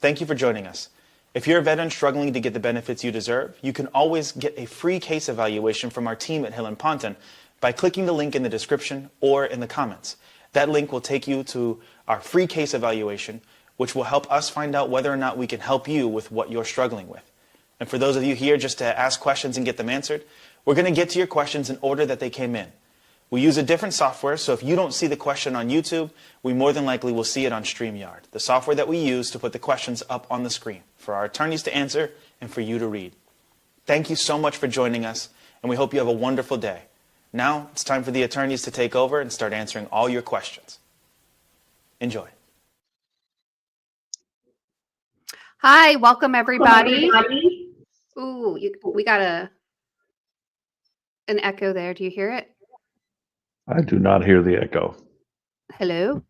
Thank you for joining us. If you're a veteran struggling to get the benefits you deserve, you can always get a free case evaluation from our team at Hill & Ponton by clicking the link in the description or in the comments. That link will take you to our free case evaluation, which will help us find out whether or not we can help you with what you're struggling with. And for those of you here just to ask questions and get them answered, we're going to get to your questions in order that they came in. We use a different software, so if you don't see the question on YouTube, we more than likely will see it on StreamYard, the software that we use to put the questions up on the screen for our attorneys to answer and for you to read. Thank you so much for joining us, and we hope you have a wonderful day. Now it's time for the attorneys to take over and start answering all your questions. Enjoy. Hi, welcome everybody. Ooh, we got an echo there. Do you hear it? I do not hear the echo. Hello?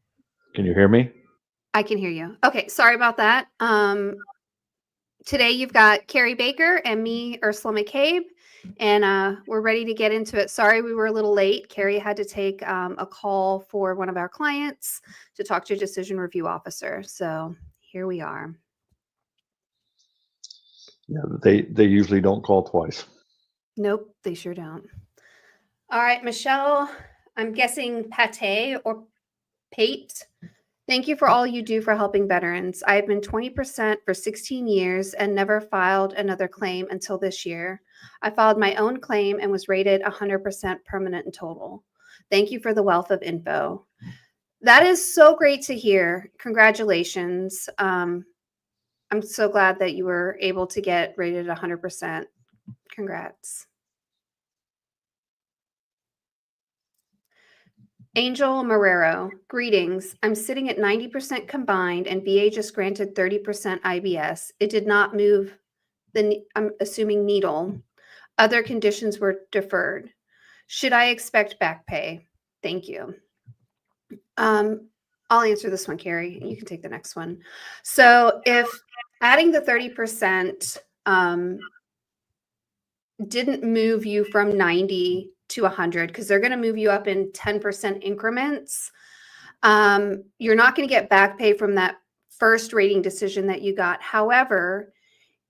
Can you hear me? I can hear you. Okay, sorry about that. Today you've got Kerry Baker and me, Ursula Mecabe, and we're ready to get into it. Sorry we were a little late. Kerry had to take a call for one of our clients to talk to a decision review officer. So here we are. Yeah, they usually don't call twice. Nope, they sure don't. All right, Michelle, I'm guessing Pate or Pate. Thank you for all you do for helping veterans. I have been 20% for 16 years and never filed another claim until this year. I filed my own claim and was rated 100% permanent and total. Thank you for the wealth of info. That is so great to hear. Congratulations. I'm so glad that you were able to get rated 100%. Congrats. Angel Marrero, greetings. I'm sitting at 90% combined and VA just granted 30% IBS. It did not move I'm assuming needle. Other conditions were deferred. Should I expect back pay? Thank you. I'll answer this one, Kerry. You can take the next one. So if adding the 30% didn't move you from 90 to 100, because they're going to move you up in 10% increments, you're not going to get back pay from that first rating decision that you got. However,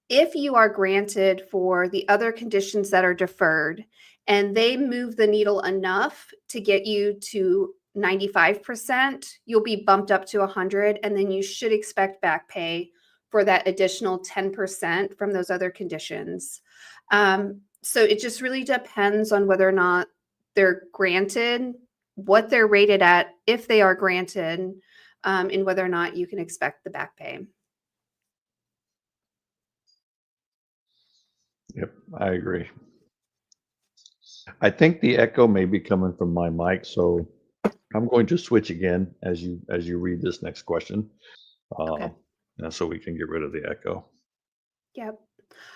if you are granted for the other conditions that are deferred and they move the needle enough to get you to 95%, you'll be bumped up to 100, and then you should expect back pay for that additional 10% from those other conditions. So it just really depends on whether or not they're granted, what they're rated at, if they are granted, and whether or not you can expect the back pay. Yep, I agree. I think the echo may be coming from my mic, so I'm going to switch again as you read this next question, Okay. so we can get rid of the echo. Yep.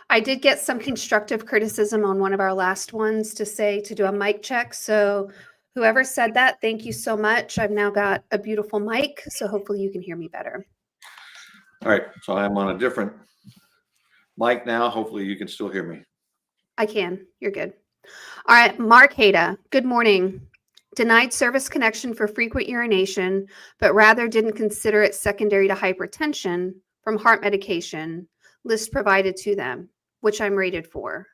I did get some constructive criticism on one of our last ones to do a mic check. So whoever said that, thank you so much. I've now got a beautiful mic, so hopefully you can hear me better. All right, so I'm on a different mic now. Hopefully you can still hear me. I can. You're good. All right, Mark Hada, good morning. Denied service connection for frequent urination, but rather didn't consider it secondary to hypertension from heart medication. List provided to them, which I'm rated for.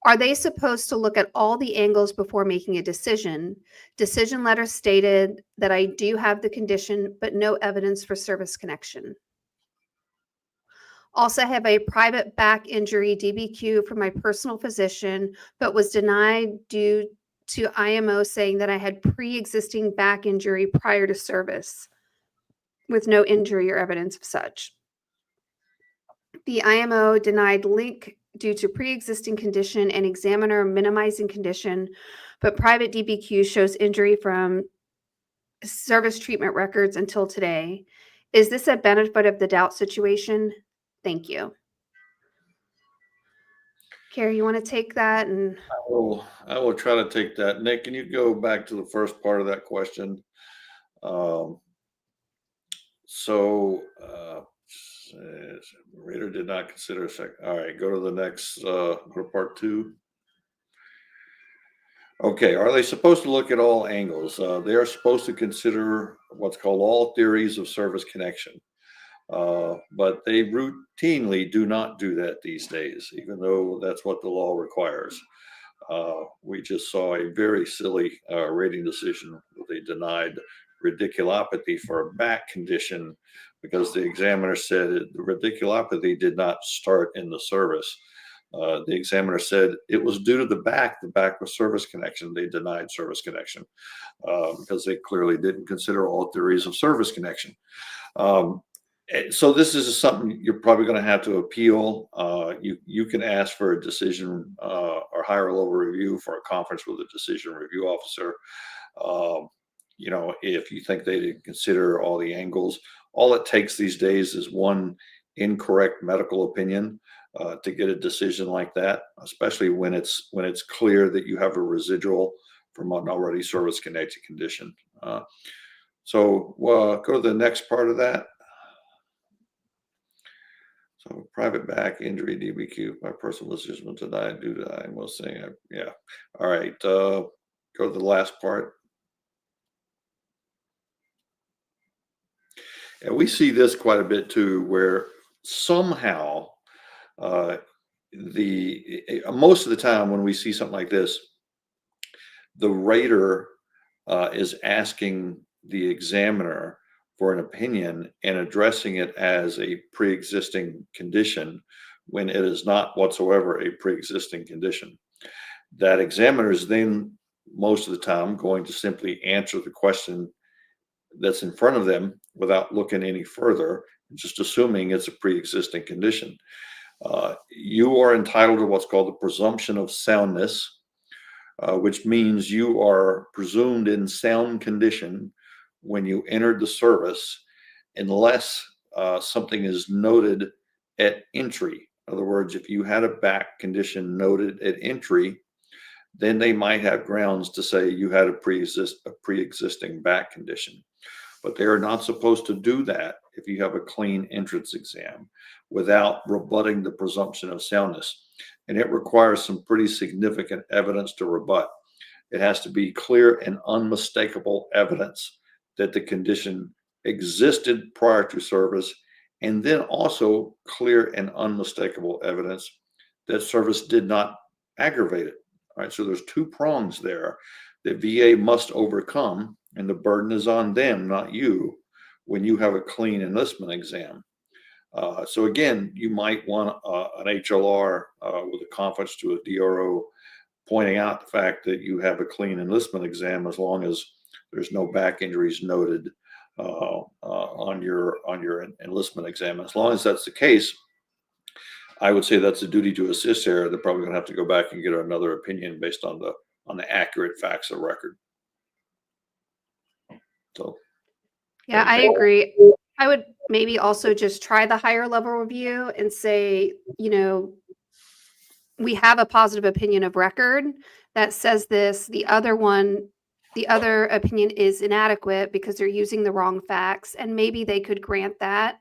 Are they supposed to look at all the angles before making a decision? Decision letter stated that I do have the condition, but no evidence for service connection. Also have a private back injury DBQ from my personal physician, but was denied due to IMO saying that I had pre-existing back injury prior to service with no injury or evidence of such. The IMO denied link due to pre-existing condition and examiner minimizing condition, but private DBQ shows injury from service treatment records until today. Is this a benefit of the doubt situation? Thank you. Kerry, you want to take that? And I will try to take that. Nick, can you go back to the first part of that question? Rater did not consider a second. All right, go to the next, go to part 2. Okay, are they supposed to look at all angles? They are supposed to consider what's called all theories of service connection. But they routinely do not do that these days, even though that's what the law requires. We just saw a very silly rating decision where they denied radiculopathy for a back condition because the examiner said the radiculopathy did not start in the service. The examiner said it was due to the back was service connection. They denied service connection because they clearly didn't consider all theories of service connection. So this is something you're probably going to have to appeal. You can ask for a decision or higher level review for a conference with a decision review officer. If you think they didn't consider all the angles, all it takes these days is one incorrect medical opinion to get a decision like that, especially when it's clear that you have a residual from an already service connected condition. So go to the next part of that. So private back injury, DBQ, by personal decision denied due to I'm saying, yeah. All right, go to the last part. And we see this quite a bit too, where somehow most of the time when we see something like this, the rater is asking the examiner for an opinion and addressing it as a pre-existing condition when it is not whatsoever a pre-existing condition. That examiner is then most of the time going to simply answer the question that's in front of them without looking any further, just assuming it's a pre-existing condition. You are entitled to what's called the presumption of soundness, which means you are presumed in sound condition when you entered the service, unless something is noted at entry. In other words, if you had a back condition noted at entry, then they might have grounds to say you had a pre-existing back condition. But they are not supposed to do that if you have a clean entrance exam without rebutting the presumption of soundness. And it requires some pretty significant evidence to rebut. It has to be clear and unmistakable evidence that the condition existed prior to service, and then also clear and unmistakable evidence that service did not aggravate it. All right, so there's two prongs there that VA must overcome, and the burden is on them, not you, when you have a clean enlistment exam. So again, you might want an HLR with a conference to a DRO pointing out the fact that you have a clean enlistment exam as long as there's no back injuries noted on your enlistment exam. As long as that's the case, I would say that's a duty to assist there. They're probably going to have to go back and get another opinion based on the accurate facts of record. So, yeah, I agree. I would maybe also just try the higher level review and say, we have a positive opinion of record that says this. The other opinion is inadequate because they're using the wrong facts, and maybe they could grant that.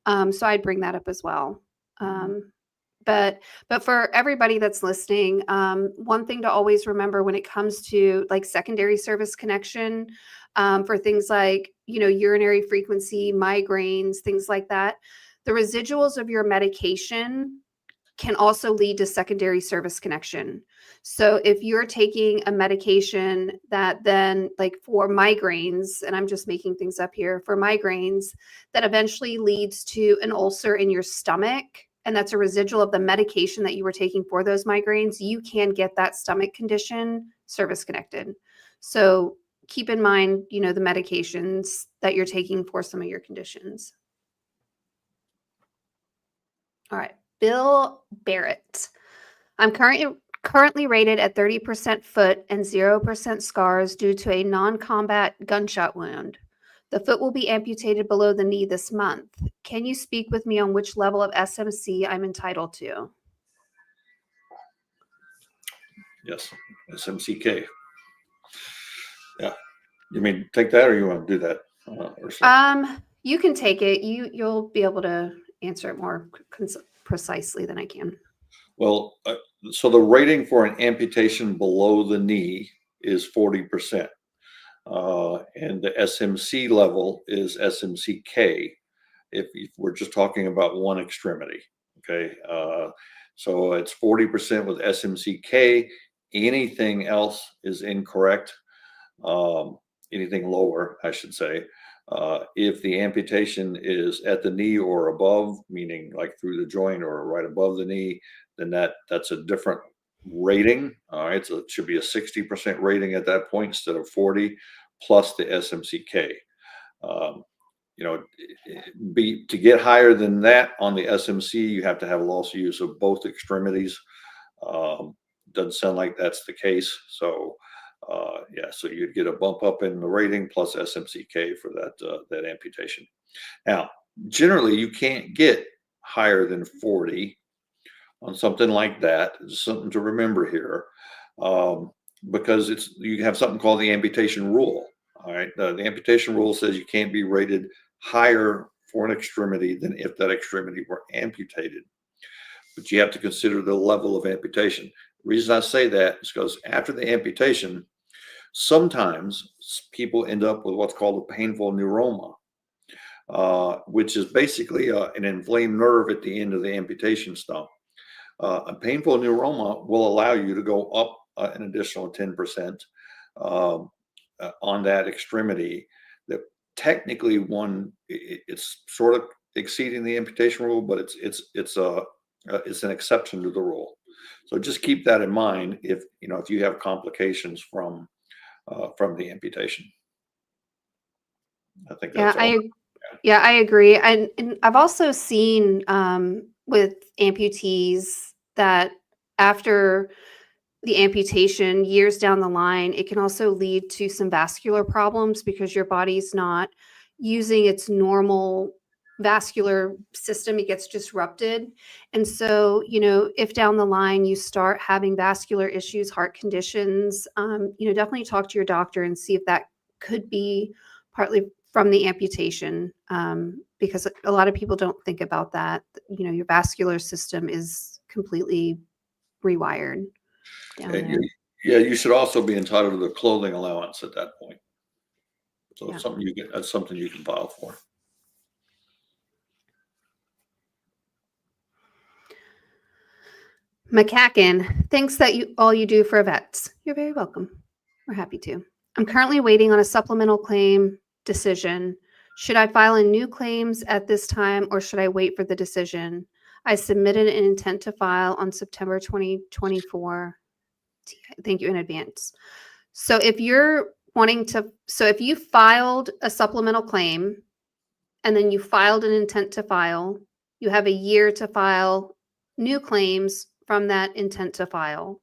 So I'd bring that up as well. But for everybody that's listening, one thing to always remember when it comes to like secondary service connection, for things like, urinary frequency, migraines, things like that, the residuals of your medication can also lead to secondary service connection. So if you're taking a medication that then, like for migraines, and I'm just making things up here, for migraines, that eventually leads to an ulcer in your stomach, and that's a residual of the medication that you were taking for those migraines, you can get that stomach condition service connected. So keep in mind, the medications that you're taking for some of your conditions. All right. Bill Barrett. I'm currently rated at 30% foot and 0% scars due to a non-combat gunshot wound. The foot will be amputated below the knee this month. Can you speak with me on which level of SMC I'm entitled to? yes, SMCK. Yeah. You mean take that, or you want to do that? Ursula? You can take it. You'll be able to answer it more precisely than I can. Well, so the rating for an amputation below the knee is 40%. And the SMC level is SMCK. if we're just talking about one extremity. Okay. So it's 40% with SMCK. Anything else is incorrect. Anything lower, I should say. If the amputation is at the knee or above, meaning like through the joint or right above the knee, then that's a different rating. All right, so it should be a 60% rating at that point instead of 40 plus the SMCK. To get higher than that on the SMC, you have to have loss of use of both extremities. Doesn't sound like that's the case. So so you'd get a bump up in the rating plus SMCK for that amputation. Now, generally, you can't get higher than 40 on something like that. It's something to remember here, because you have something called the amputation rule. All right, the amputation rule says you can't be rated higher for an extremity than if that extremity were amputated. But you have to consider the level of amputation. The reason I say that is because after the amputation, sometimes people end up with what's called a painful neuroma, which is basically an inflamed nerve at the end of the amputation stump. A painful neuroma will allow you to go up an additional 10% on that extremity. That technically it's sort of exceeding the amputation rule, but it's an exception to the rule. So just keep that in mind if you have complications from the amputation. I think that's all. I agree. And I've also seen with amputees that after the amputation, years down the line, it can also lead to some vascular problems because your body's not using its normal vascular system. It gets disrupted. And so, if down the line you start having vascular issues, heart conditions, definitely talk to your doctor and see if that could be partly from the amputation, because a lot of people don't think about that. Your vascular system is completely rewired down there. You should also be entitled to the clothing allowance at that point. So Yeah. that's something you can file for. McCacken, thanks that all you do for vets. You're very welcome. We're happy to. I'm currently waiting on a supplemental claim decision. Should I file in new claims at this time or should I wait for the decision? I submitted an intent to file on September 2024. Thank you in advance. So if you filed a supplemental claim and then you filed an intent to file, you have a year to file new claims from that intent to file.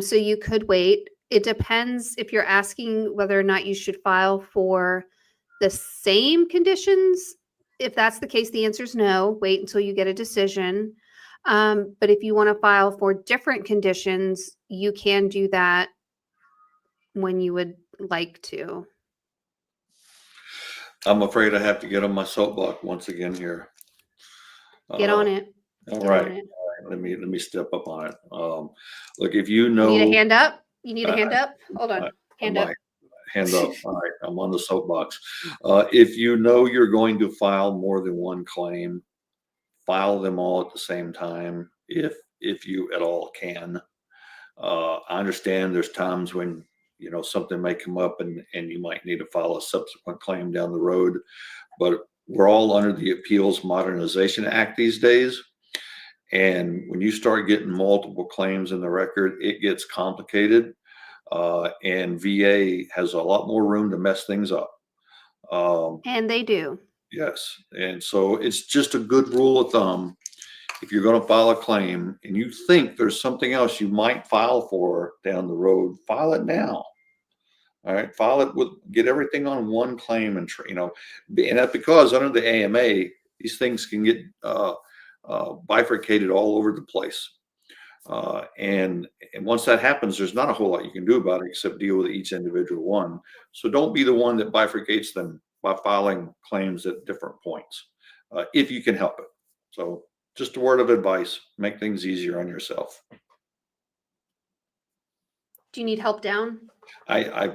So you could wait. It depends if you're asking whether or not you should file for the same conditions. If that's the case, the answer is no. Wait until you get a decision. But if you want to file for different conditions, you can do that when you would like to. I'm afraid I have to get on my soapbox once again here. Get on it. All right. Let me step up on it. Look, if you know, you need a hand up. You need a hand up. Hold on. Hand up. Hand up. All right, I'm on the soapbox. If you know you're going to file more than one claim, file them all at the same time if you at all can. I understand there's times when something may come up and you might need to file a subsequent claim down the road, but we're all under the Appeals Modernization Act these days. And when you start getting multiple claims in the record, it gets complicated. And VA has a lot more room to mess things up. And they do. Yes. And so it's just a good rule of thumb. If you're going to file a claim and you think there's something else you might file for down the road, file it now. All right. File it get everything on one claim and that's because under the AMA, these things can get bifurcated all over the place. And once that happens, there's not a whole lot you can do about it except deal with each individual one. So don't be the one that bifurcates them by filing claims at different points, if you can help it. So just a word of advice, make things easier on yourself. Do you need help down? I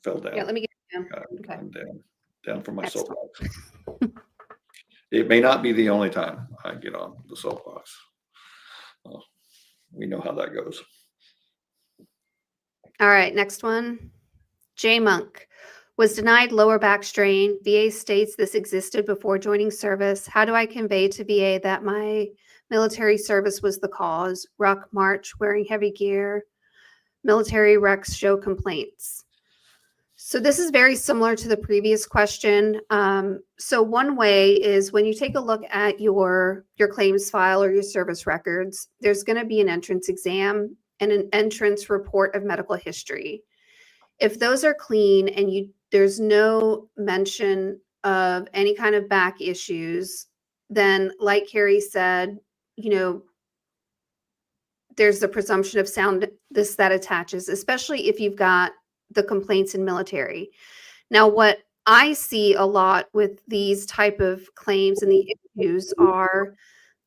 fell down. Yeah, let me get you down. Okay. I'm down. down from my Excellent. soapbox. It may not be the only time I get on the soapbox. We know how that goes. All right, next one. J Monk was denied lower back strain. VA states this existed before joining service. How do I convey to VA that my military service was the cause? Ruck, march, wearing heavy gear. Military recs show complaints. So this is very similar to the previous question. So one way is when you take a look at your claims file or your service records, there's going to be an entrance exam and an entrance report of medical history. If those are clean and there's no mention of any kind of back issues, then like Kerry said, there's the presumption of soundness that attaches, especially if you've got the complaints in military. Now, what I see a lot with these type of claims and the issues are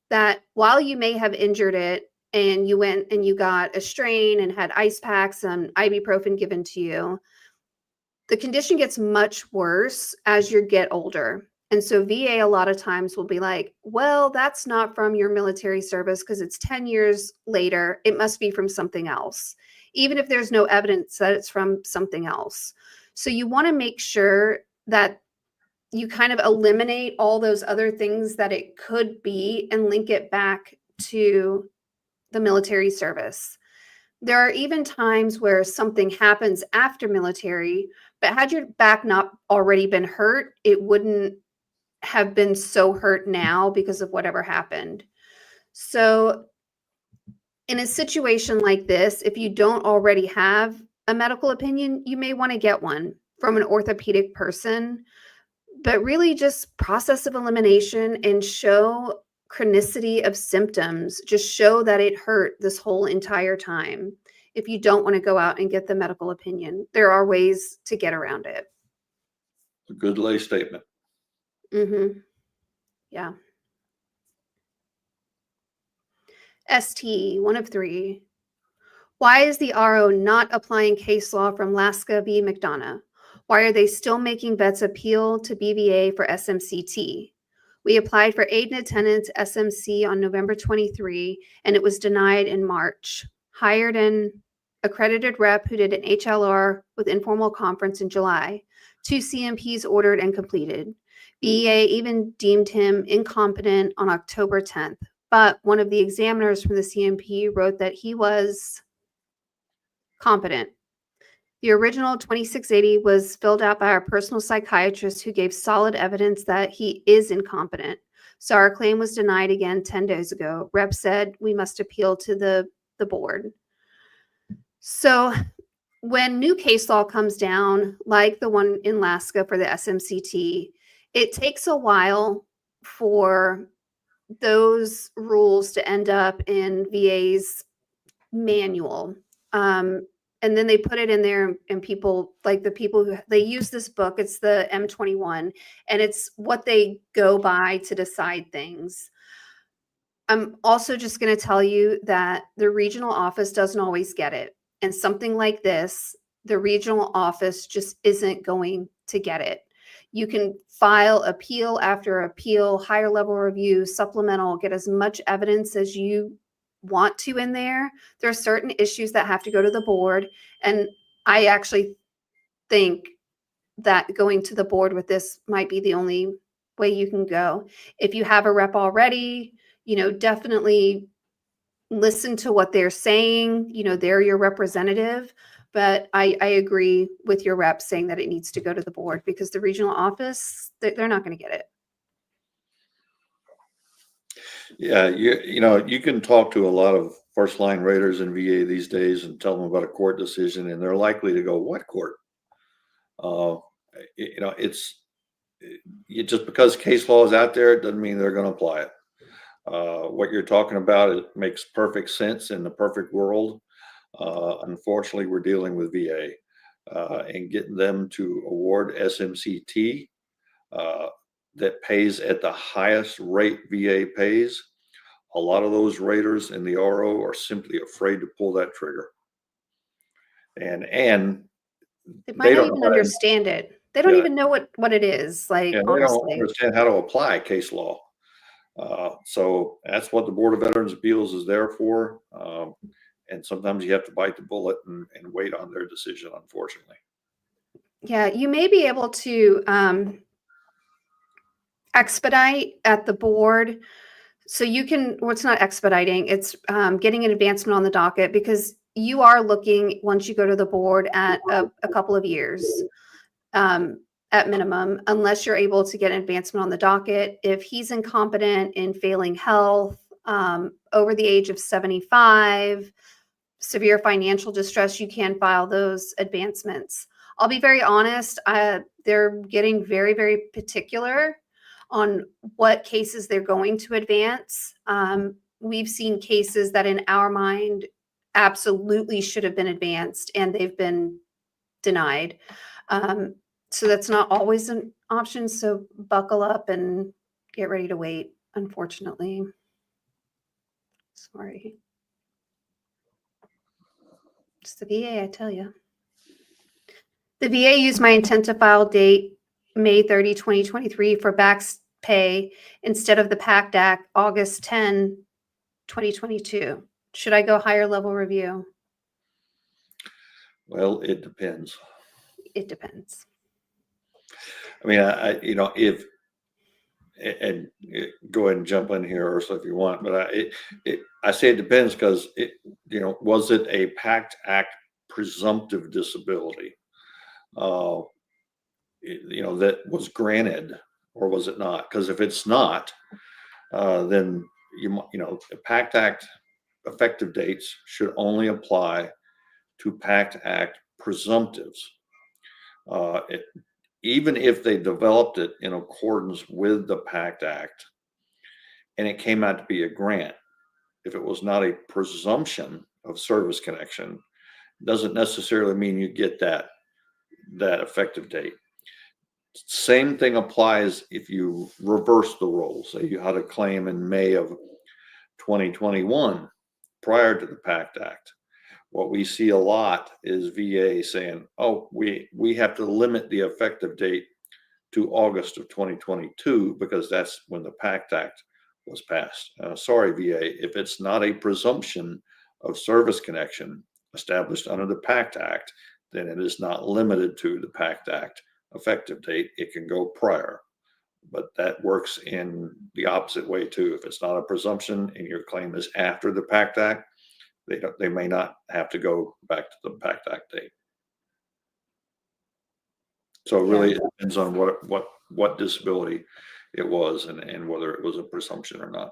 that while you may have injured it and you went and you got a strain and had ice packs and ibuprofen given to you, the condition gets much worse as you get older. And so VA a lot of times will be like, well, that's not from your military service because it's 10 years later. It must be from something else, even if there's no evidence that it's from something else. So you want to make sure that you kind of eliminate all those other things that it could be and link it back to the military service. There are even times where something happens after military, but had your back not already been hurt, it wouldn't have been so hurt now because of whatever happened. So in a situation like this, if you don't already have a medical opinion, you may want to get one from an orthopedic person, but really just process of elimination and show chronicity of symptoms. Just show that it hurt this whole entire time. If you don't want to go out and get the medical opinion, there are ways to get around it. A good lay statement. Mm-hmm. Yeah. ST, 1 of 3. Why is the RO not applying case law from Laska v. McDonough? Why are they still making vets appeal to BVA for SMCT? We applied for aid and attendance SMC on November 23, and it was denied in March. Hired an accredited rep who did an HLR with informal conference in July. 2 CMPs ordered and completed. BEA even deemed him incompetent on October 10th, but one of the examiners from the CMP wrote that he was competent. The original 2680 was filled out by our personal psychiatrist who gave solid evidence that he is incompetent. So our claim was denied again 10 days ago. Rep said we must appeal to the board. So when new case law comes down, like the one in Laska for the SMCT, it takes a while for those rules to end up in VA's manual. And then they put it in there, and people, like the people who they use this book, it's the M21, and it's what they go by to decide things. I'm also just going to tell you that the regional office doesn't always get it. And something like this, the regional office just isn't going to get it. You can file appeal after appeal, higher level review, supplemental, get as much evidence as you want to in there. There are certain issues that have to go to the board. And I actually think that going to the board with this might be the only way you can go. If you have a rep already, definitely listen to what they're saying. They're your representative. But I agree with your rep saying that it needs to go to the board because the regional office, they're not going to get it. Yeah, you can talk to a lot of first line raters in VA these days and tell them about a court decision, and they're likely to go, "What court?" It's just because case law is out there, it doesn't mean they're going to apply it. What you're talking about, it makes perfect sense in the perfect world. Unfortunately, we're dealing with VA and getting them to award SMCT that pays at the highest rate VA pays. A lot of those raters in the RO are simply afraid to pull that trigger. And They might not even understand it. They don't Yeah. even know what it is. Like, And they don't honestly. understand how to apply case law. So that's what the Board of Veterans Appeals is there for. And sometimes you have to bite the bullet and wait on their decision, unfortunately. Yeah, you may be able to expedite at the board. So you can, well, it's not expediting, it's getting an advancement on the docket, because you are looking, once you go to the board, at a couple of years at minimum, unless you're able to get an advancement on the docket. If he's incompetent in failing health, over the age of 75, severe financial distress, you can file those advancements. I'll be very honest, they're getting very, very particular on what cases they're going to advance. We've seen cases that in our mind absolutely should have been advanced and they've been denied. So that's not always an option. So buckle up and get ready to wait, unfortunately. Sorry. It's the VA, I tell you. The VA used my intent to file date, May 30, 2023 for back pay instead of the PACT Act, August 10, 2022. Should I go higher level review? Well, it depends. It depends. I mean, if, and go ahead and jump in here, Ursula, if you want, but I say it depends because was it a PACT Act presumptive disability? That was granted, or was it not? Because if it's not, then the PACT Act effective dates should only apply to PACT Act presumptives. Even if they developed it in accordance with the PACT Act and it came out to be a grant, if it was not a presumption of service connection, doesn't necessarily mean you get that effective date. Same thing applies if you reverse the roles. Say you had a claim in May of 2021 prior to the PACT Act. What we see a lot is VA saying, oh, we have to limit the effective date to August of 2022 because that's when the PACT Act was passed. Sorry, VA, if it's not a presumption of service connection established under the PACT Act, then it is not limited to the PACT Act effective date. It can go prior, but that works in the opposite way too. If it's not a presumption and your claim is after the PACT Act, they may not have to go back to the PACT Act date. So really, it depends on what disability it was and whether it was a presumption or not.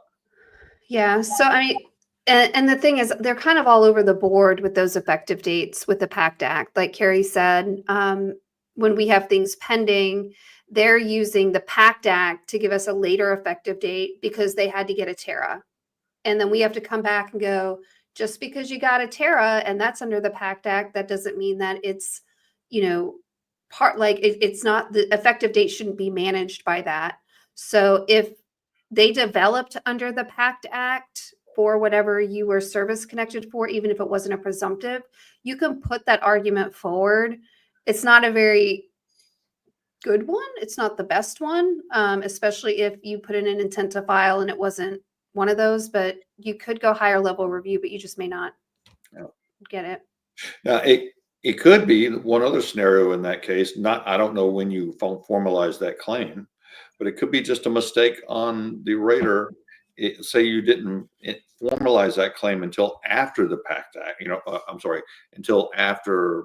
Yeah. So I mean, and the thing is, they're kind of all over the board with those effective dates with the PACT Act. Like Kerry said, when we have things pending, they're using the PACT Act to give us a later effective date because they had to get a TARA. And then we have to come back and go, just because you got a TARA and that's under the PACT Act, that doesn't mean that it's, it's not, the effective date shouldn't be managed by that. So if they developed under the PACT Act for whatever you were service connected for, even if it wasn't a presumptive, you can put that argument forward. It's not a very good one. It's not the best one, especially if you put in an intent to file and it wasn't one of those, but you could go higher level review, but you just may not get it. Now, it could be one other scenario in that case. I don't know when you formalize that claim, but it could be just a mistake on the rater. Say you didn't formalize that claim until after the PACT Act, until after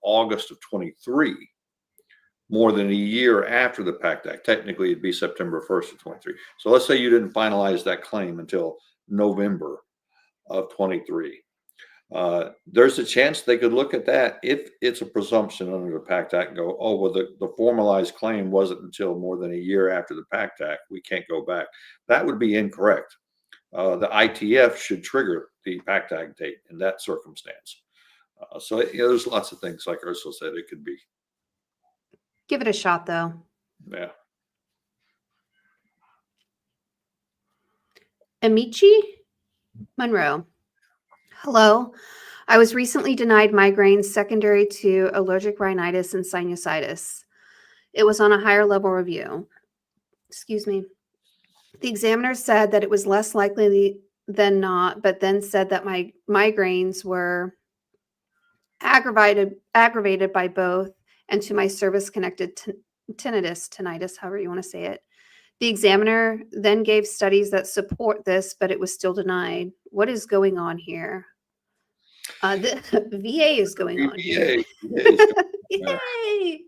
August of 23, more than a year after the PACT Act. Technically, it'd be September 1st of 23. So let's say you didn't finalize that claim until November of 23. There's a chance they could look at that if it's a presumption under the PACT Act and go, oh, well, the formalized claim wasn't until more than a year after the PACT Act. We can't go back. That would be incorrect. The ITF should trigger the PACT Act date in that circumstance. So there's lots of things, like Ursula said, it could be. Give it a shot, though. Yeah. Amici Monroe. Hello. I was recently denied migraines secondary to allergic rhinitis and sinusitis. It was on a higher level review. Excuse me. The examiner said that it was less likely than not, but then said that my migraines were aggravated by both and to my service-connected tinnitus, however you want to say it. The examiner then gave studies that support this, but it was still denied. What is going on here? The VA is going on here. Yay!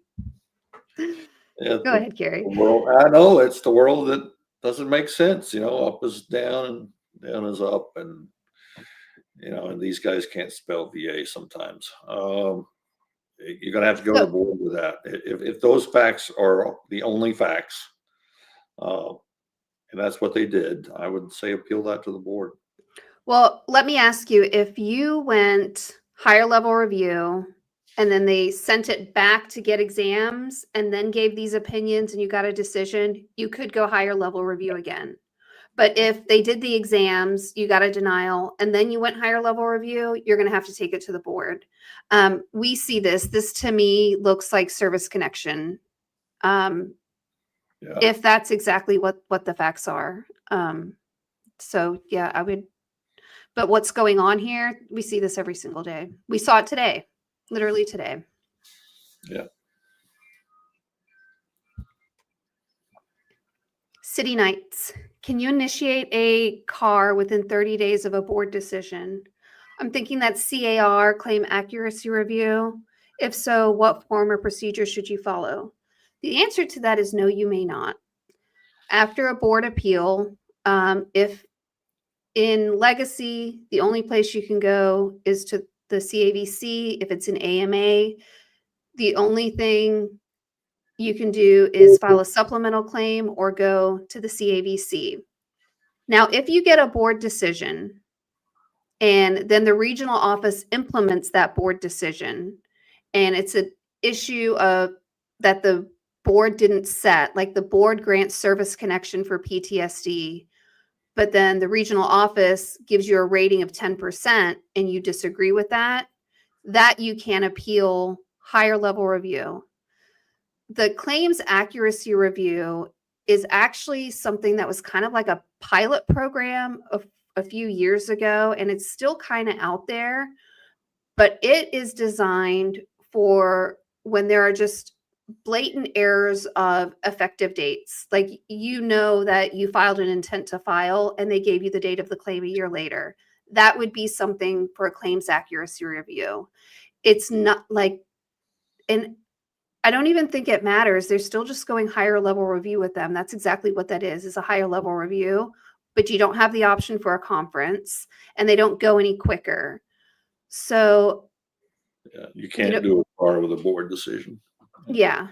Yeah, Go ahead, Kerry. World, I know it's the world that doesn't make sense. Up is down and down is up, and and these guys can't spell VA sometimes. You're gonna have to go to the board with that. If those facts are the only facts, and that's what they did, I would say appeal that to the board. Well, let me ask you, if you went higher level review and then they sent it back to get exams and then gave these opinions and you got a decision, you could go higher level review again. But if they did the exams, you got a denial, and then you went higher level review, you're going to have to take it to the board. We see this. This to me looks like service connection. If that's exactly what the facts are. So yeah, I would. But what's going on here? We see this every single day. We saw it today, literally today. Yeah. City Nights. Can you initiate a CAR within 30 days of a board decision? I'm thinking that CAR, claim accuracy review. If so, what form or procedure should you follow? The answer to that is no, you may not. After a board appeal, if in legacy, the only place you can go is to the CAVC. If it's an AMA, the only thing you can do is file a supplemental claim or go to the CAVC. Now, if you get a board decision and then the regional office implements that board decision and it's an issue of that the board didn't set, like the board grants service connection for PTSD, but then the regional office gives you a rating of 10% and you disagree with that, that you can appeal higher level review. The claims accuracy review is actually something that was kind of like a pilot program a few years ago, and it's still kind of out there, but it is designed for when there are just blatant errors of effective dates. Like, that you filed an intent to file and they gave you the date of the claim a year later. That would be something for a claims accuracy review. It's not like, and I don't even think it matters. They're still just going higher level review with them. That's exactly what that is a higher level review, but you don't have the option for a conference and they don't go any quicker. So yeah, you can't do a CAR with a board decision. Yeah,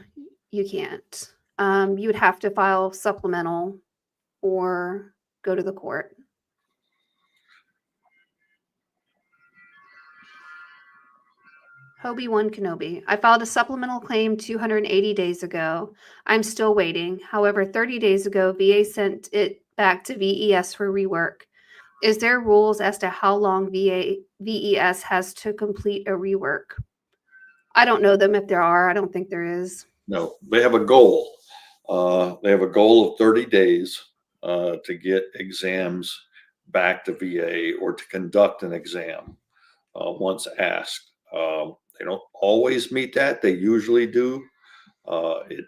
you can't. You would have to file supplemental or go to the court. Hobie1 Kenobi. I filed a supplemental claim 280 days ago. I'm still waiting. However, 30 days ago, VA sent it back to VES for rework. Is there rules as to how long VES has to complete a rework? I don't know them if there are. I don't think there is. No, they have a goal. They have a goal of 30 days to get exams back to VA or to conduct an exam once asked. They don't always meet that. They usually do.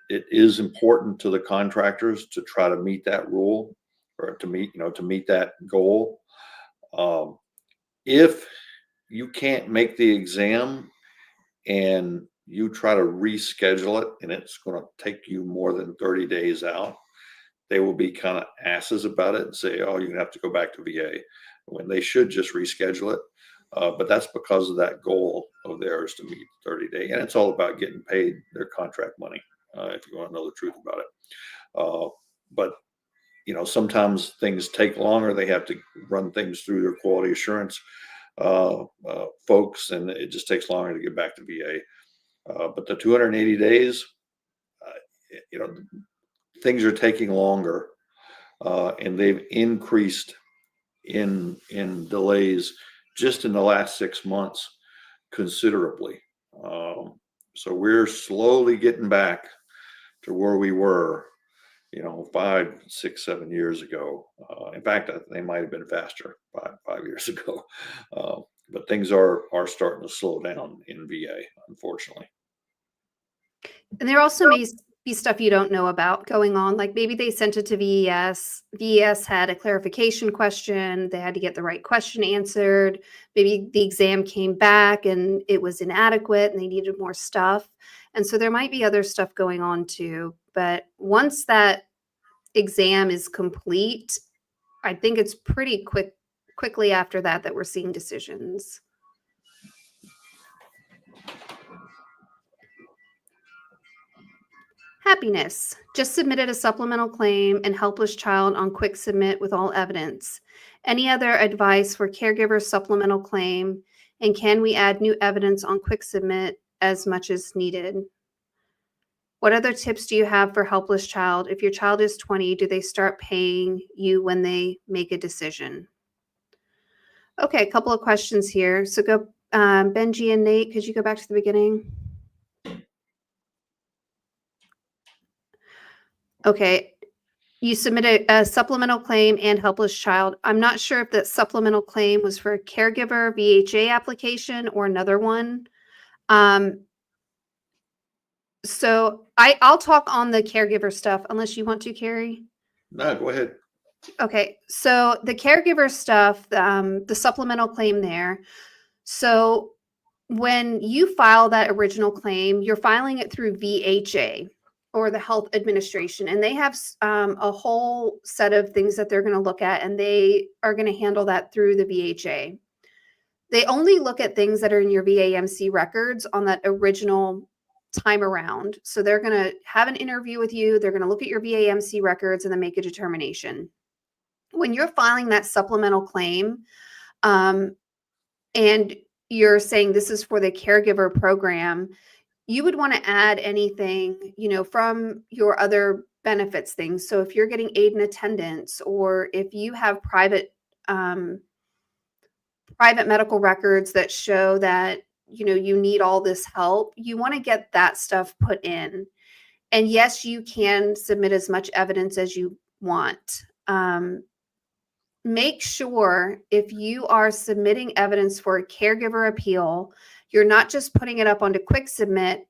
It is important to the contractors to try to meet that rule or to meet that goal. If you can't make the exam and you try to reschedule it and it's going to take you more than 30 days out, they will be kind of asses about it and say, oh, you're going to have to go back to VA, when they should just reschedule it. But that's because of that goal of theirs to meet 30 days. And it's all about getting paid their contract money, if you want to know the truth about it. But sometimes things take longer. They have to run things through their quality assurance folks, and it just takes longer to get back to VA. But the 280 days, things are taking longer, and they've increased in delays just in the last 6 months considerably. So we're slowly getting back to where we were, 5, 6, 7 years ago. In fact, they might have been faster 5 years ago. But things are starting to slow down in VA, unfortunately. And there also may be stuff you don't know about going on. Like maybe they sent it to VES. VES had a clarification question. They had to get the right question answered. Maybe the exam came back and it was inadequate and they needed more stuff. And so there might be other stuff going on too. But once that exam is complete, I think it's pretty quickly after that we're seeing decisions. Happiness. Just submitted a supplemental claim and helpless child on quick submit with all evidence. Any other advice for caregiver supplemental claim? And can we add new evidence on quick submit as much as needed? What other tips do you have for helpless child? If your child is 20, do they start paying you when they make a decision? Okay, a couple of questions here. So go, Benji and Nate, could you go back to the beginning? Okay, you submitted a supplemental claim and helpless child. I'm not sure if that supplemental claim was for a caregiver VHA application or another one. So I'll talk on the caregiver stuff unless you want to, Kerry. No, go ahead. Okay, so the caregiver stuff, the supplemental claim there. So when you file that original claim, you're filing it through VHA or the Health Administration, and they have a whole set of things that they're going to look at, and they are going to handle that through the VHA. They only look at things that are in your VAMC records on that original time around. So they're going to have an interview with you. They're going to look at your VAMC records and then make a determination. When you're filing that supplemental claim, and you're saying this is for the caregiver program, you would want to add anything, from your other benefits things. So if you're getting aid and attendance, or if you have private medical records that show that, you need all this help, you want to get that stuff put in. And yes, you can submit as much evidence as you want. Make sure if you are submitting evidence for a caregiver appeal, you're not just putting it up onto quick submit.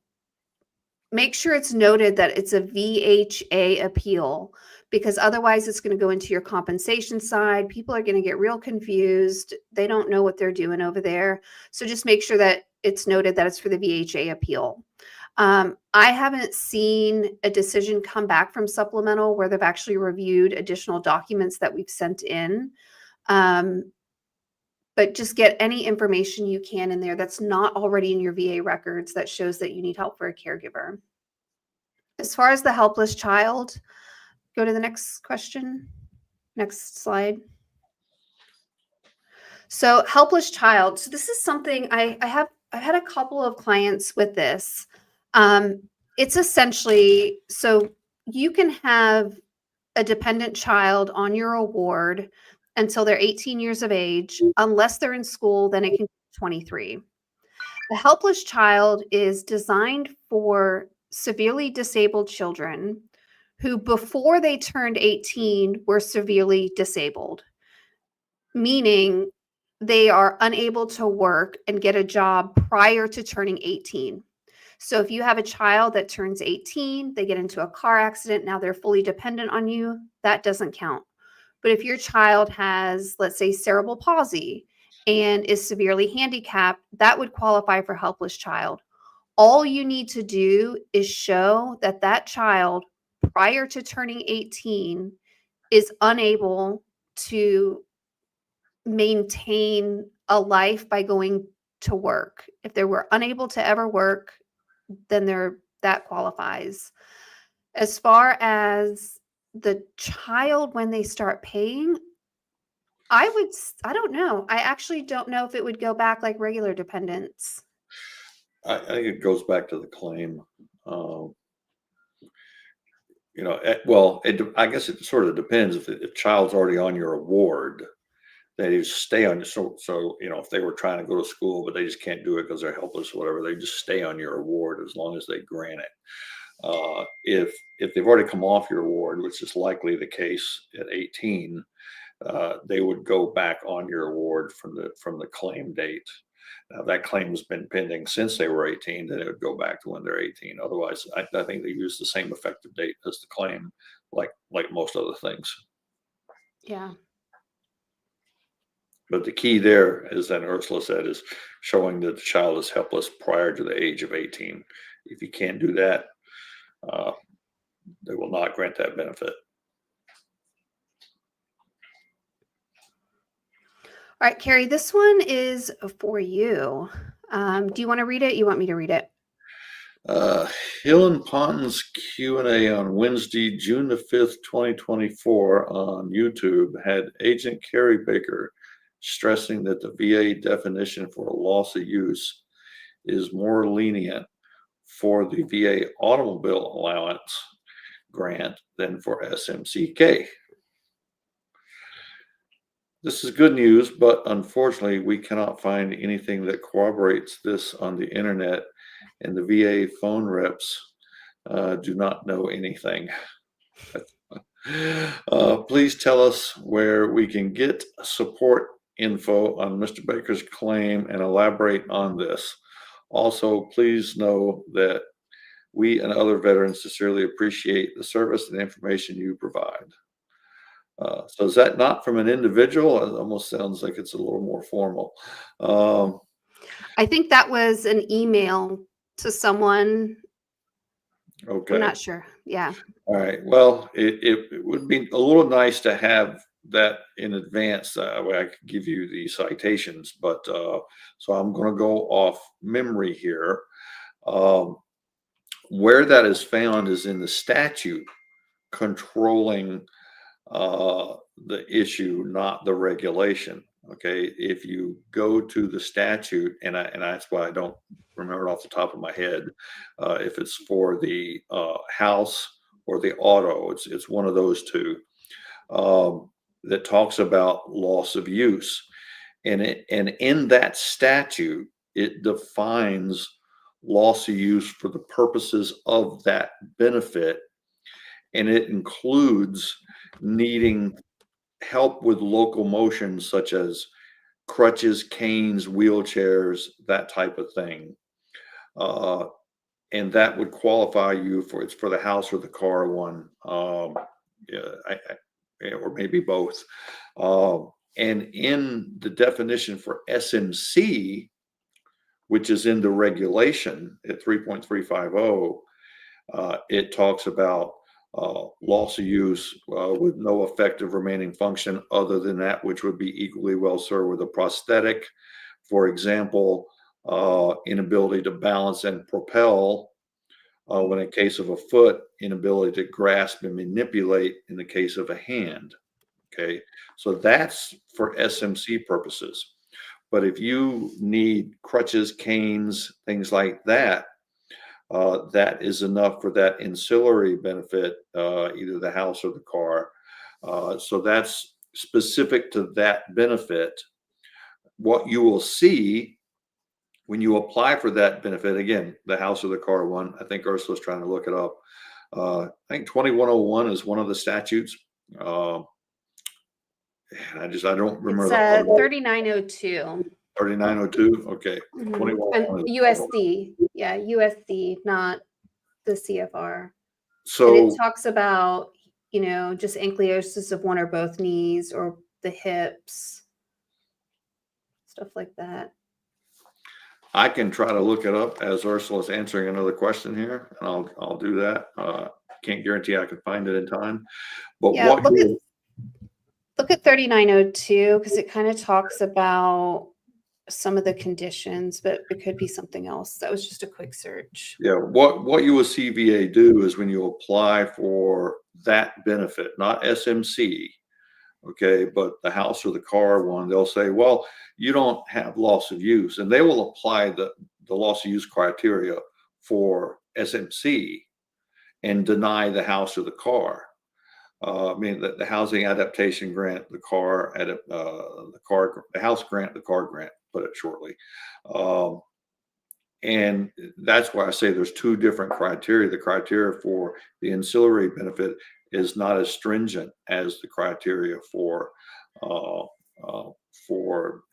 Make sure it's noted that it's a VHA appeal, because otherwise it's going to go into your compensation side. People are going to get real confused. They don't know what they're doing over there. So just make sure that it's noted that it's for the VHA appeal. I haven't seen a decision come back from supplemental where they've actually reviewed additional documents that we've sent in. But just get any information you can in there that's not already in your VA records that shows that you need help for a caregiver. As far as the helpless child, go to the next question. Next slide. So helpless child. So this is something I've had a couple of clients with this. It's essentially, so you can have a dependent child on your award until they're 18 years of age. Unless they're in school, then it can be 23. The helpless child is designed for severely disabled children who, before they turned 18, were severely disabled, meaning they are unable to work and get a job prior to turning 18. So if you have a child that turns 18, they get into a car accident, now they're fully dependent on you, that doesn't count. But if your child has, let's say, cerebral palsy and is severely handicapped, that would qualify for helpless child. All you need to do is show that that child, prior to turning 18, is unable to maintain a life by going to work. If they were unable to ever work, then that qualifies. As far as the child, when they start paying, I don't know. I actually don't know if it would go back like regular dependents. I think it goes back to the claim. I guess it sort of depends. If the child's already on your award, they just stay on. So if they were trying to go to school but they just can't do it because they're helpless or whatever, they just stay on your award as long as they grant it. If they've already come off your award, which is likely the case at 18, they would go back on your award from the claim date. Now, if that claim has been pending since they were 18, then it would go back to when they're 18. Otherwise, I think they use the same effective date as the claim, like most other things. Yeah. But the key there, as then Ursula said, is showing that the child is helpless prior to the age of 18. If you can't do that, they will not grant that benefit. All right, Kerry, this one is for you. Do you want to read it? You want me to read it? Hill and Ponton's Q&A on Wednesday, June the 5th, 2024 on YouTube had Agent Kerry Baker stressing that the VA definition for a loss of use is more lenient for the VA automobile allowance grant than for SMCK. This is good news, but unfortunately, we cannot find anything that corroborates this on the internet, and the VA phone reps do not know anything. Please tell us where we can get support info on Mr. Baker's claim and elaborate on this. Also, please know that we and other veterans sincerely appreciate the service and information you provide. So is that not from an individual? It almost sounds like it's a little more formal. I think that was an email to someone. Okay. I'm not sure. Yeah. All right. Well, it would be a little nice to have that in advance. I could give you the citations, but so I'm going to go off memory here. Where that is found is in the statute controlling the issue, not the regulation. Okay, if you go to the statute, and that's why I don't remember it off the top of my head, if it's for the house or the auto, it's one of those two that talks about loss of use, and in that statute it defines loss of use for the purposes of that benefit, and it includes needing help with locomotion, such as crutches, canes, wheelchairs, that type of thing. And that would qualify you for, it's for the house or the car one, yeah, or maybe both. And in the definition for SMC, which is in the regulation at 3.350, it talks about loss of use with no effective remaining function other than that which would be equally well served with a prosthetic. For example, inability to balance and propel when in case of a foot, inability to grasp and manipulate in the case of a hand. Okay, so that's for SMC purposes. But if you need crutches, canes, things like that, that is enough for that ancillary benefit, either the house or the car. So that's specific to that benefit. What you will see when you apply for that benefit, again, the house or the car one, I think Ursula's trying to look it up. I think 2101 is one of the statutes. I don't remember. It's 3902. 3902. Okay. Mhm. 2101 And is- USD. Yeah, USD, not the CFR. And So it talks about, just ankylosis of one or both knees or the hips, stuff like that. I can try to look it up as Ursula's answering another question here, and I'll do that. Can't guarantee I can find it in time, but Yeah, what look at 3902 because it kind of talks about some of the conditions, but it could be something else. That was just a quick search. Yeah, what you will see VA do is when you apply for that benefit, not SMC, okay, but the house or the car one, they'll say, well, you don't have loss of use, and they will apply the loss of use criteria for SMC and deny the house or the car. I mean, the housing adaptation grant, the house grant, the car grant, put it shortly. And that's why I say there's two different criteria. The criteria for the ancillary benefit is not as stringent as the criteria for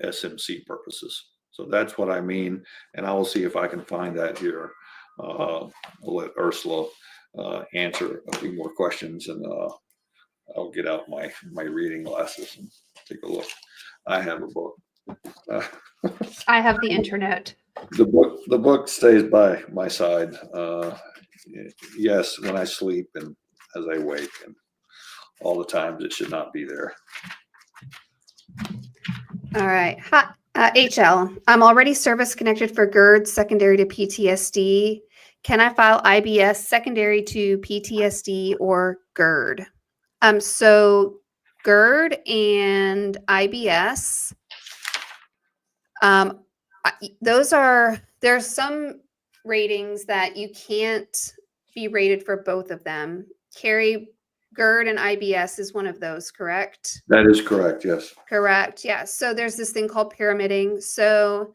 SMC purposes. So that's what I mean. And I will see if I can find that here. I'll let Ursula answer a few more questions, and I'll get out my reading glasses and take a look. I have a book. I have the internet. The book stays by my side. Yes, when I sleep and as I wake, and all the times it should not be there. All right. Hi, HL. I'm already service connected for GERD secondary to PTSD. Can I file IBS secondary to PTSD or GERD? So GERD and IBS, there's some ratings that you can't be rated for both of them. Kerry, GERD and IBS is one of those, correct? That is correct, yes. Correct, yeah. So there's this thing called pyramiding. So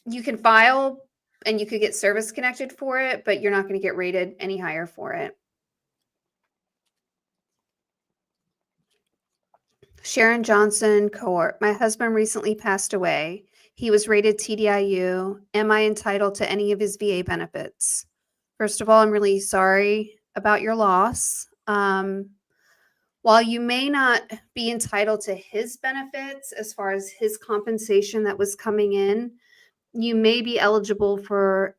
you can file and you could get service connected for it, but you're not going to get rated any higher for it. Sharon Johnson, cohort. My husband recently passed away. He was rated TDIU. Am I entitled to any of his VA benefits? First of all, I'm really sorry about your loss. While you may not be entitled to his benefits as far as his compensation that was coming in, you may be eligible for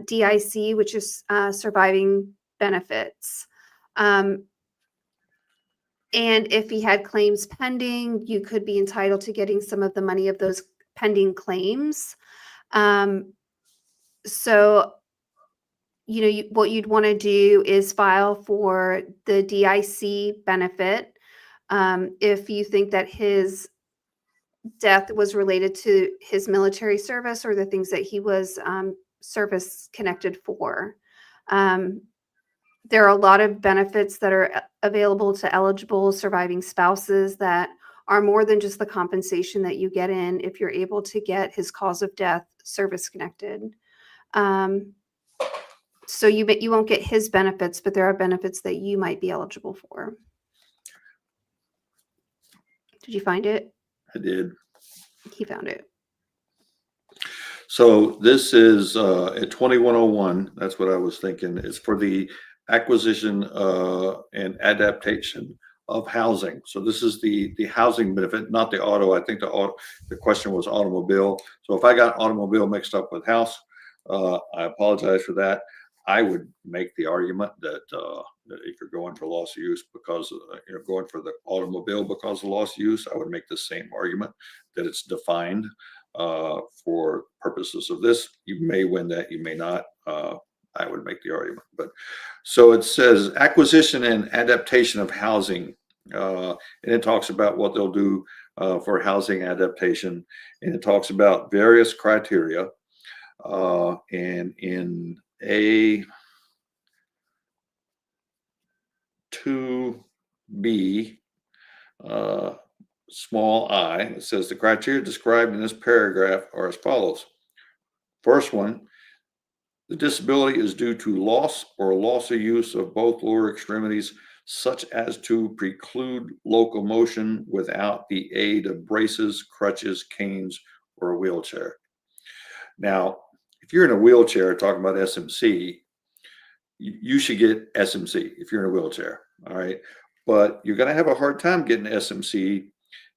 DIC, which is surviving benefits. And if he had claims pending, you could be entitled to getting some of the money of those pending claims. So, what you'd want to do is file for the DIC benefit. If you think that his death was related to his military service or the things that he was service connected for. There are a lot of benefits that are available to eligible surviving spouses that are more than just the compensation that you get in if you're able to get his cause of death service connected. So you won't get his benefits, but there are benefits that you might be eligible for. Did you find it? I did. He found it. So this is at 2101. That's what I was thinking. It's for the acquisition and adaptation of housing. So this is the housing benefit, not the auto. I think the question was automobile. So if I got automobile mixed up with house, I apologize for that. I would make the argument that if you're going for loss of use because you're going for the automobile because of loss of use, I would make the same argument that it's defined for purposes of this. You may win that, you may not. I would make the argument. But so it says acquisition and adaptation of housing, and it talks about what they'll do for housing adaptation, and it talks about various criteria. And in A2B, small I, it says the criteria described in this paragraph are as follows. First one, the disability is due to loss or loss of use of both lower extremities, such as to preclude locomotion without the aid of braces, crutches, canes, or a wheelchair. Now, if you're in a wheelchair, talking about SMC, you should get SMC if you're in a wheelchair, all right? But you're going to have a hard time getting SMC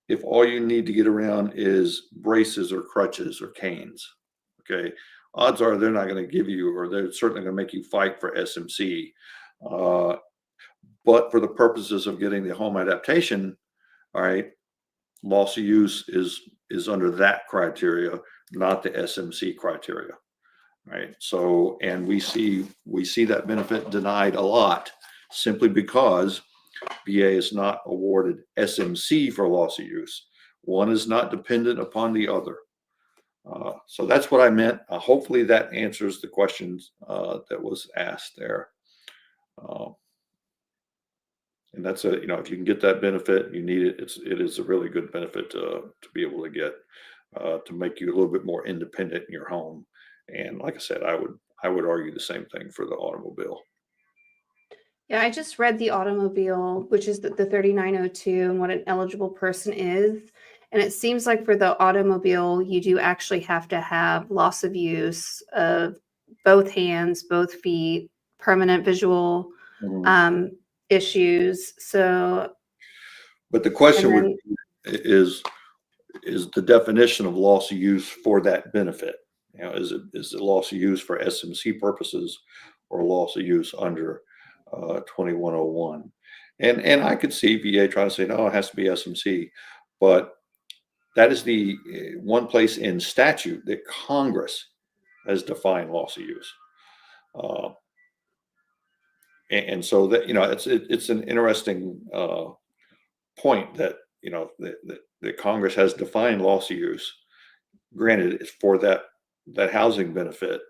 if all you need to get around is braces or crutches or canes, okay? Odds are they're not going to give you, or they're certainly going to make you fight for SMC. But for the purposes of getting the home adaptation, all right, loss of use is under that criteria, not the SMC criteria, right? So, and we see that benefit denied a lot simply because VA is not awarded SMC for loss of use. One is not dependent upon the other. So that's what I meant. Hopefully that answers the questions that was asked there. And that's if you can get that benefit, you need it. It is a really good benefit to be able to get. to make you a little bit more independent in your home. And like I said, I would argue the same thing for the automobile. Yeah, I just read the automobile, which is the 3902 and what an eligible person is. And it seems like for the automobile, you do actually have to have loss of use of both hands, both feet, permanent visual Mhm. issues. So, But the and question would then, is the definition of loss of use for that benefit. You know, is it loss of use for SMC purposes or loss of use under 2101? And I could see VA trying to say no, it has to be SMC, but that is the one place in statute that Congress has defined loss of use. Uh, and so that, you know, it's an interesting point that, you know, that Congress has defined loss of use. Granted, it's for that housing benefit,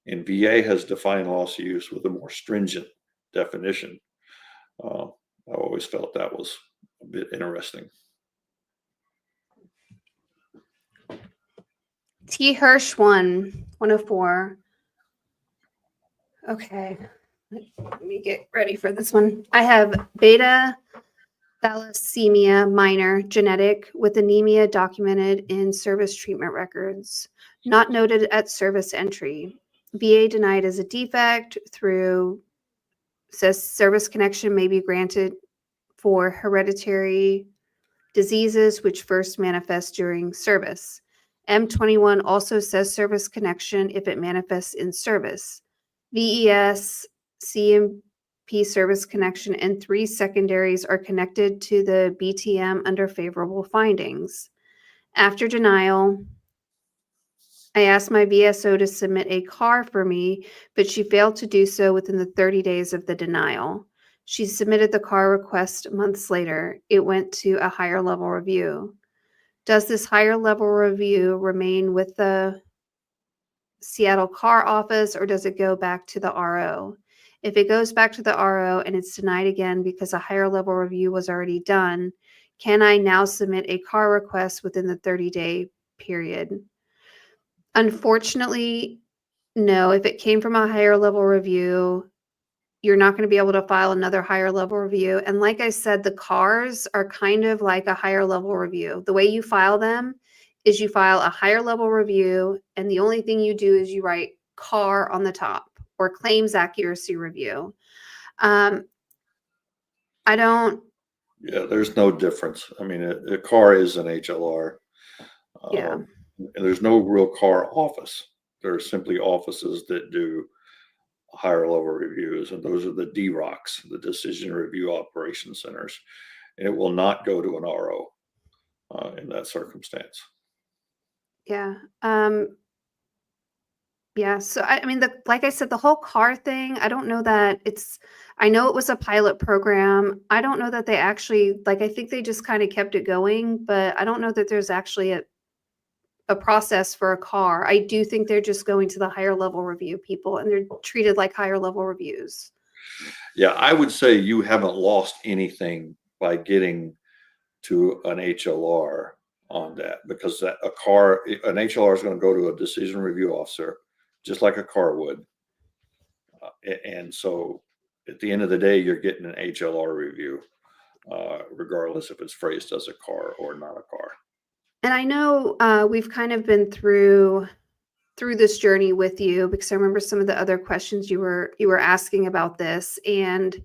and VA has defined loss of use with a more stringent definition. I always felt that was a bit interesting. T. Hirsch 104. Okay, let me get ready for this one. I have beta thalassemia minor genetic with anemia documented in service treatment records, not noted at service entry. VA denied as a defect through, says service connection may be granted for hereditary diseases which first manifest during service. M21 also says service connection if it manifests in service. VES, CMP service connection, and 3 secondaries are connected to the BTM under favorable findings. After denial, I asked my VSO to submit a CAR for me, but she failed to do so within the 30 days of the denial. She submitted the CAR request months later. It went to a higher level review. Does this higher level review remain with the Seattle CAR office, or does it go back to the RO? If it goes back to the RO and it's denied again because a higher level review was already done, can I now submit a CAR request within the 30-day period? Unfortunately, no. If it came from a higher level review, you're not going to be able to file another higher level review. And like I said, the CARs are kind of like a higher level review. The way you file them is you file a higher level review, and the only thing you do is you write CAR on the top, or claims accuracy review. I don't, Yeah, there's no difference. I mean, a CAR is an HLR. yeah. And there's no real CAR office. There are simply offices that do higher level reviews, and those are the DROCs, the Decision Review Operation Centers. And it will not go to an RO in that circumstance. Yeah. Yeah. So I mean, like I said, the whole CAR thing, I don't know that I know it was a pilot program. I don't know that they actually, like, I think they just kind of kept it going, but I don't know that there's actually a process for a CAR. I do think they're just going to the higher level review people, and they're treated like higher level reviews. Yeah, I would say you haven't lost anything by getting to an HLR on that, because an HLR is going to go to a decision review officer, just like a CAR would. And so at the end of the day, you're getting an HLR review, regardless if it's phrased as a CAR or not a CAR. And I know we've kind of been through this journey with you, because I remember some of the other questions you were asking about this. And,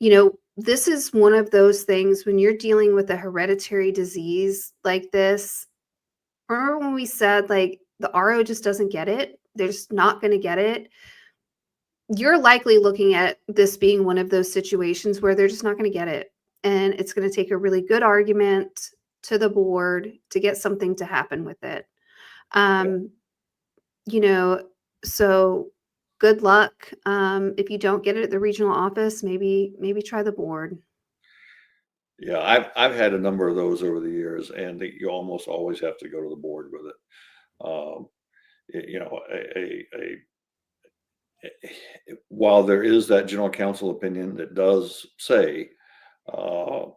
you know, this is one of those things when you're dealing with a hereditary disease like this. Remember when we said, like, the RO just doesn't get it? They're just not going to get it. You're likely looking at this being one of those situations where they're just not going to get it. And it's going to take a really good argument to the board to get something to happen with it. You know, so good luck. If you don't get it at the regional office, maybe try the board. Yeah, I've had a number of those over the years, and you almost always have to go to the board with it. You know, while there is that general counsel opinion that does say, you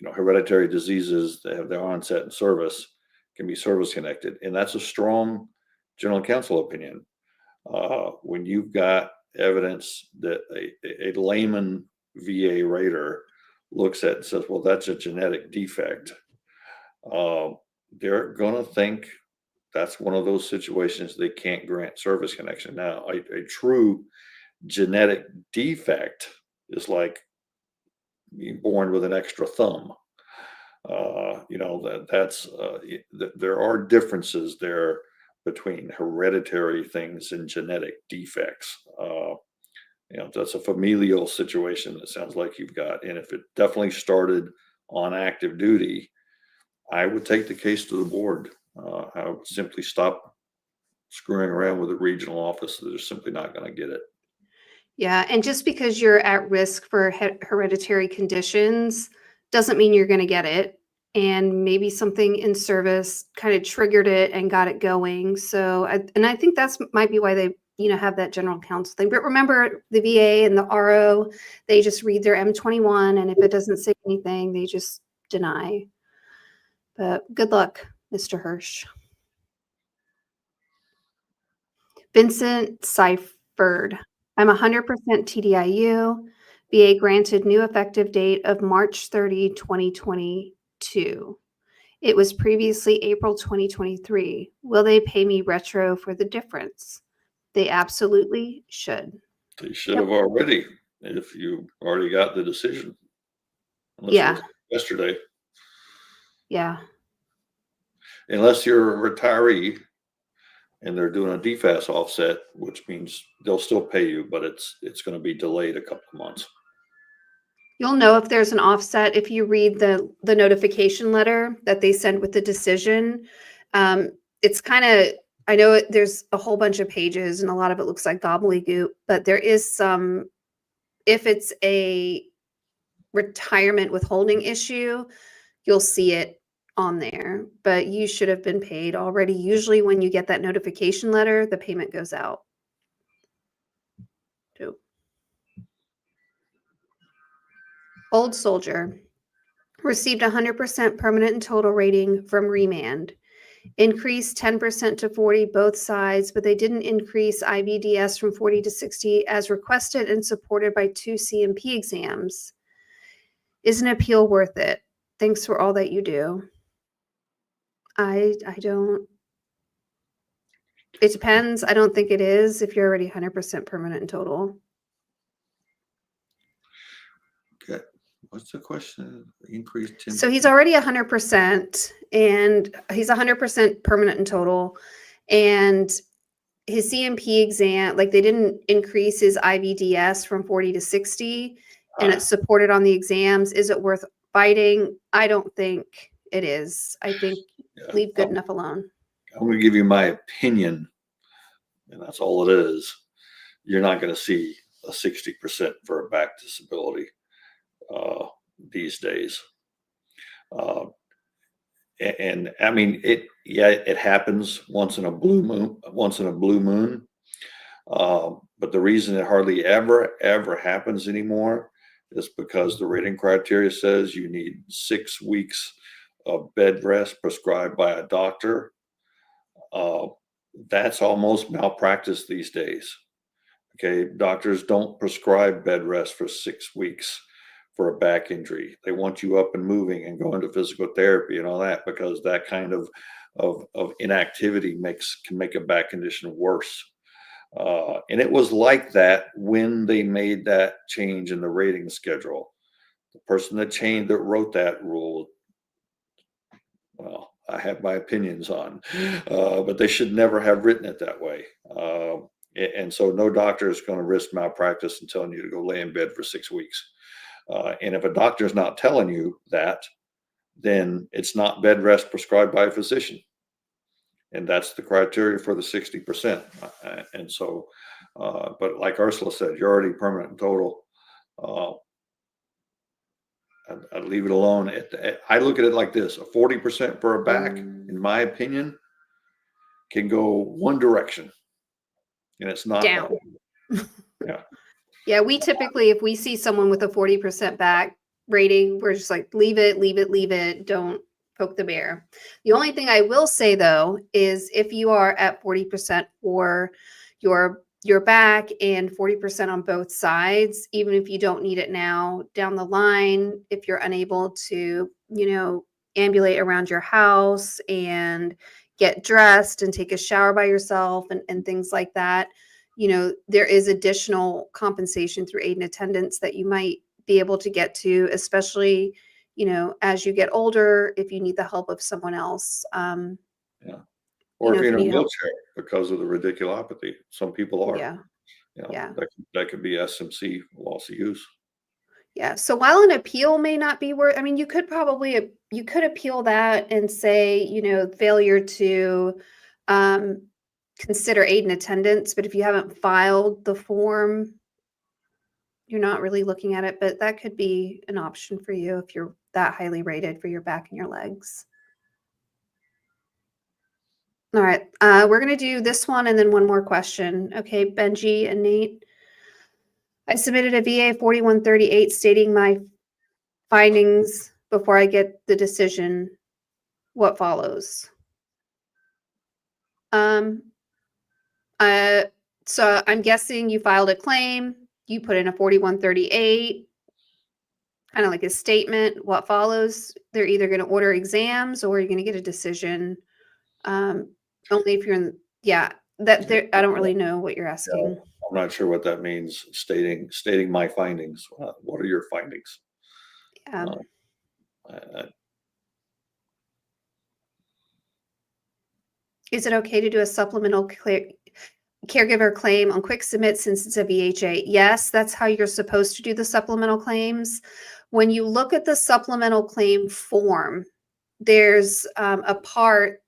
know, hereditary diseases that have their onset in service can be service connected. And that's a strong general counsel opinion. When you've got evidence that a layman VA rater looks at and says, well, that's a genetic defect, they're going to think that's one of those situations they can't grant service connection. Now, a true genetic defect is like being born with an extra thumb. There are differences there between hereditary things and genetic defects. That's a familial situation that sounds like you've got. And if it definitely started on active duty, I would take the case to the board. I would simply stop screwing around with the regional office. They're simply not going to get it. Yeah, and just because you're at risk for hereditary conditions doesn't mean you're going to get it. And maybe something in service kind of triggered it and got it going. So, I think that's might be why they, have that general counsel thing. But remember, the VA and the RO, they just read their M21, and if it doesn't say anything, they just deny. But good luck, Mr. Hirsch. Vincent Seifert. I'm 100% TDIU. VA granted new effective date of March 30, 2022. It was previously April 2023. Will they pay me retro for the difference? They absolutely should. They should have already, if you already got the decision. Unless Yeah. it was yesterday. Yeah. Unless you're a retiree and they're doing a DFAS offset, which means they'll still pay you, but it's going to be delayed a couple of months. You'll know if there's an offset if you read the notification letter that they send with the decision. It's kind of, I know there's a whole bunch of pages and a lot of it looks like gobbledygook, but there is some, if it's a retirement withholding issue, you'll see it on there, but you should have been paid already. Usually when you get that notification letter, the payment goes out. Too. Old Soldier received 100% permanent and total rating from remand. Increased 10% to 40 both sides, but they didn't increase IVDS from 40 to 60 as requested and supported by 2 CMP exams. Is an appeal worth it? Thanks for all that you do. I don't. It depends. I don't think it is if you're already 100% permanent and total. Okay. What's the question? Increased 10%. So he's already 100% and he's 100% permanent and total. And his CMP exam, like they didn't increase his IVDS from 40 to 60 and it's supported on the exams. Is it worth fighting? I don't think it is. I think leave good enough alone. I'm going to give you my opinion, and that's all it is. You're not going to see a 60% for a back disability these days. And I mean, it happens once in a blue moon. But the reason it hardly ever happens anymore is because the rating criteria says you need 6 weeks of bed rest prescribed by a doctor. That's almost malpractice these days. Okay, doctors don't prescribe bed rest for 6 weeks for a back injury. They want you up and moving and going to physical therapy and all that, because that kind of inactivity can make a back condition worse. And it was like that when they made that change in the rating schedule. The person that wrote that rule, well, I have my opinions on, but they should never have written it that way. And so no doctor is going to risk malpractice and telling you to go lay in bed for 6 weeks. And if a doctor is not telling you that, then it's not bed rest prescribed by a physician. And that's the criteria for the 60%. And so, but like Ursula said, you're already permanent and total. I'd leave it alone. I look at it like this: a 40% for a back, in my opinion, can go one direction, and it's not down. Yeah. Yeah, we typically, if we see someone with a 40% back rating, we're just like, leave it. Don't poke the bear. The only thing I will say though is if you are at 40% for your back and 40% on both sides, even if you don't need it now, down the line, if you're unable to, ambulate around your house and get dressed and take a shower by yourself and things like that, there is additional compensation through aid and attendance that you might be able to get to, especially as you get older, if you need the help of someone else. Yeah. Or if you're in a need help. wheelchair because of the radiculopathy. Some people are. Yeah. Yeah. That could be SMC, loss of use. Yeah. So while an appeal may not be worth, you could appeal that and say, failure to consider aid and attendance. But if you haven't filed the form, you're not really looking at it. But that could be an option for you if you're that highly rated for your back and your legs. All right. We're going to do this one and then one more question. Okay, Benji and Nate. I submitted a VA 4138 stating my findings before I get the decision. What follows? So I'm guessing you filed a claim. You put in a 4138, kind of like a statement. What follows? They're either going to order exams or you're going to get a decision. Only if you're in, I don't really know what you're asking. No, I'm not sure what that means. Stating my findings. What are your findings? Yeah. Is it okay to do a supplemental caregiver claim on quick submit since it's a VHA? Yes, that's how you're supposed to do the supplemental claims. When you look at the supplemental claim form, there's a part,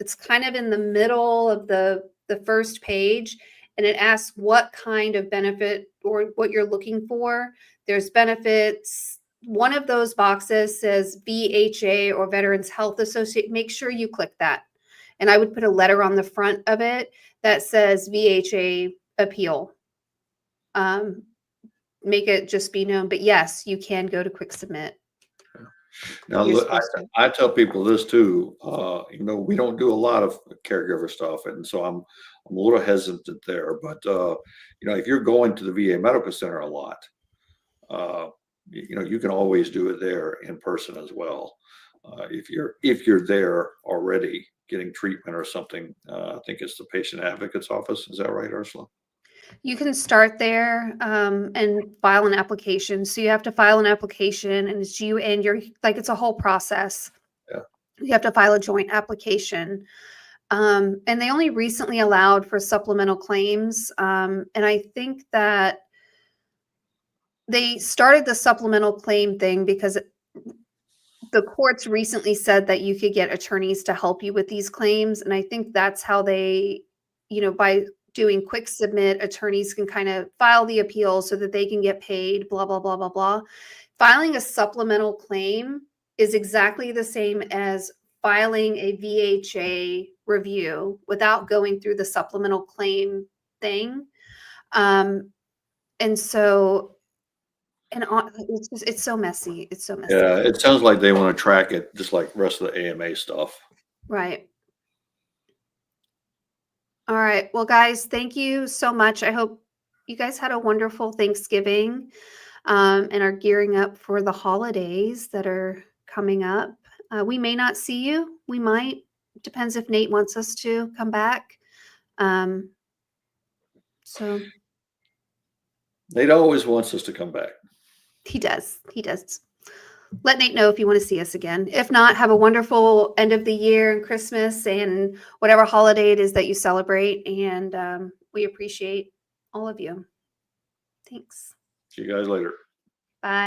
it's kind of in the middle of the first page, and it asks what kind of benefit or what you're looking for. There's benefits. One of those boxes says VHA or Veterans Health Associate. Make sure you click that. And I would put a letter on the front of it that says VHA appeal. Make it just be known. But yes, you can go to quick submit. Now, look, I tell people this too. We don't do a lot of caregiver stuff, and so I'm a little hesitant there. But if you're going to the VA Medical Center a lot, you can always do it there in person as well. If you're there already getting treatment or something, I think it's the patient advocate's office. Is that right, Ursula? You can start there and file an application. So you have to file an application, and it's you and it's a whole process. Yeah. You have to file a joint application. And they only recently allowed for supplemental claims. And I think that they started the supplemental claim thing because the courts recently said that you could get attorneys to help you with these claims. And I think that's how they, by doing quick submit, attorneys can kind of file the appeal so that they can get paid, blah, blah, blah, blah, blah. Filing a supplemental claim is exactly the same as filing a VHA review without going through the supplemental claim thing. And it's so messy. It's so messy. Yeah, it sounds like they want to track it just like the rest of the AMA stuff. Right. All right. Well, guys, thank you so much. I hope you guys had a wonderful Thanksgiving and are gearing up for the holidays that are coming up. We may not see you. We might. Depends if Nate wants us to come back. So Nate always wants us to come back. He does. Let Nate know if you want to see us again. If not, have a wonderful end of the year and Christmas and whatever holiday it is that you celebrate. And we appreciate all of you. Thanks. See you guys later.